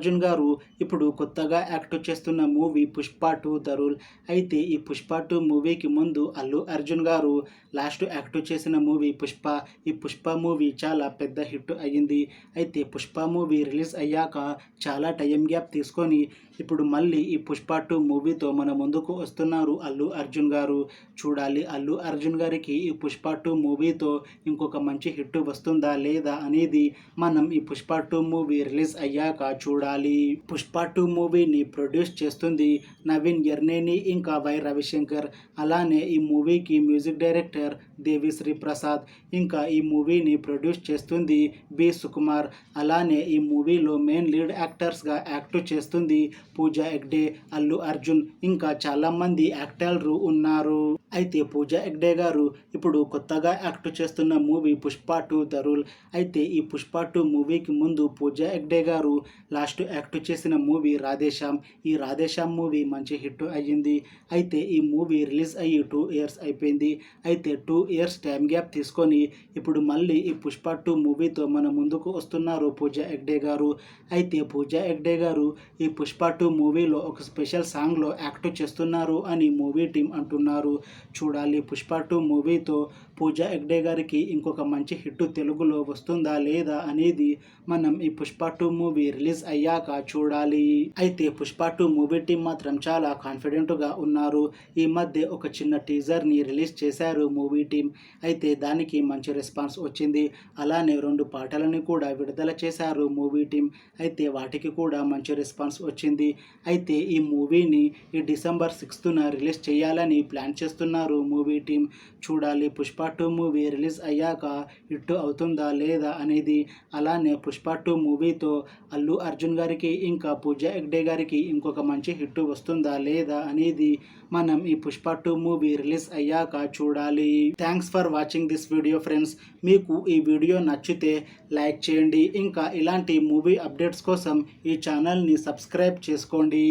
అర్జున్ గారు ఇప్పుడు కొత్తగా యాక్ట్ చేస్తున్న మూవీ పుష్ప 2 ద రూల్. అయితే ఈ పుష్ప 2 మూవీకి ముందు అల్లు అర్జున్ గారు లాస్ట్ యాక్ట్ చేసిన మూవీ పుష్ప. ఈ పుష్ప మూవీ చాలా పెద్ద హిట్ అయ్యింది. అయితే పుష్ప మూవీ రిలీజ్ అయ్యాక చాలా టైం గ్యాప్ తీసుకొని ఇప్పుడు మళ్ళీ ఈ పుష్ప 2 మూవీతో మన ముందుకు వస్తున్నారు అల్లు అర్జున్ గారు. చూడాలి అల్లు అర్జున్ గారికి ఈ పుష్ప 2 మూవీతో ఇంకొక మంచి హిట్ వస్తుందా లేదా అనేది మనం ఈ పుష్ప 2 మూవీ రిలీజ్ అయ్యాక చూడాలి. పుష్ప 2 మూవీని ప్రొడ్యూస్ చేస్తుంది నవీన్ ఎర్నేని ఇంకా వై రవిశంకర్. అలానే ఈ మూవీకి మ్యూజిక్ డైరెక్టర్ దేవిశ్రీ ప్రసాద్. ఇంకా ఈ మూవీని ప్రొడ్యూస్ చేస్తుంది బి సుకుమార్. అలానే ఈ మూవీలో మెయిన్ లీడ్ యాక్టర్స్గా యాక్ట్ చేస్తుంది పూజా హెగ్డే, అల్లు అర్జున్ ఇంకా చాలామంది యాక్టర్లు ఉన్నారు. అయితే పూజా హెగ్డే గారు ఇప్పుడు కొత్తగా యాక్ట్ చేస్తున్న మూవీ పుష్ప 2 ద రూల్. అయితే ఈ పుష్ప 2 మూవీకి ముందు పూజా హెగ్డే గారు లాస్ట్ యాక్ట్ చేసిన మూవీ రాధేశ్యామ్. ఈ రాధేశ్యామ్ మూవీ మంచి హిట్ అయ్యింది. అయితే ఈ మూవీ రిలీజ్ అయ్యి 2 ఇయర్స్ అయిపోయింది. అయితే 2 ఇయర్స్ టైం గ్యాప్ తీసుకొని ఇప్పుడు మళ్ళీ ఈ పుష్ప 2 మూవీతో మన ముందుకు వస్తున్నారు పూజా హెగ్డే గారు. అయితే పూజా హెగ్డే గారు ఈ పుష్ప 2 మూవీలో ఒక స్పెషల్ సాంగ్లో యాక్ట్ చేస్తున్నారు అని మూవీ టీం అంటున్నారు. చూడాలి పుష్ప 2 మూవీతో పూజా హెగ్డే గారికి ఇంకొక మంచి హిట్ తెలుగులో వస్తుందా లేదా అనేది మనం ఈ పుష్ప 2 మూవీ రిలీజ్ అయ్యాక చూడాలి. అయితే పుష్ప 2 మూవీ టీం మాత్రం చాలా కాన్ఫిడెంట్గా ఉన్నారు. ఈ మధ్య ఒక చిన్న టీజర్ని రిలీజ్ చేశారు మూవీ టీం. అయితే దానికి మంచి రెస్పాన్స్ వచ్చింది. అలానే 2 పాటలను కూడా విడుదల చేశారు మూవీ టీం. అయితే వాటికి కూడా మంచి రెస్పాన్స్ వచ్చింది. అయితే ఈ మూవీని ఈ డిసెంబర్ 6న రిలీజ్ చేయాలని ప్లాన్ చేస్తున్నారు మూవీ టీం. చూడాలి పుష్ప 2 మూవీ రిలీజ్ అయ్యాక హిట్ అవుతుందా లేదా అనేది. అలానే పుష్ప 2 మూవీతో అల్లు అర్జున్ గారికి ఇంకా పూజా హెగ్డే గారికి ఇంకొక మంచి హిట్ వస్తుందా లేదా అనేది మనం ఈ పుష్ప 2 మూవీ రిలీజ్ అయ్యాక చూడాలి. Thanks for watching this video friends. మీకు ఈ వీడియో నచ్చితే లైక్ చేయండి. ఇంకా ఇలాంటి మూవీ అప్డేట్స్ కోసం ఈ ఛానల్ని సబ్స్క్రైబ్ చేసుకోండి.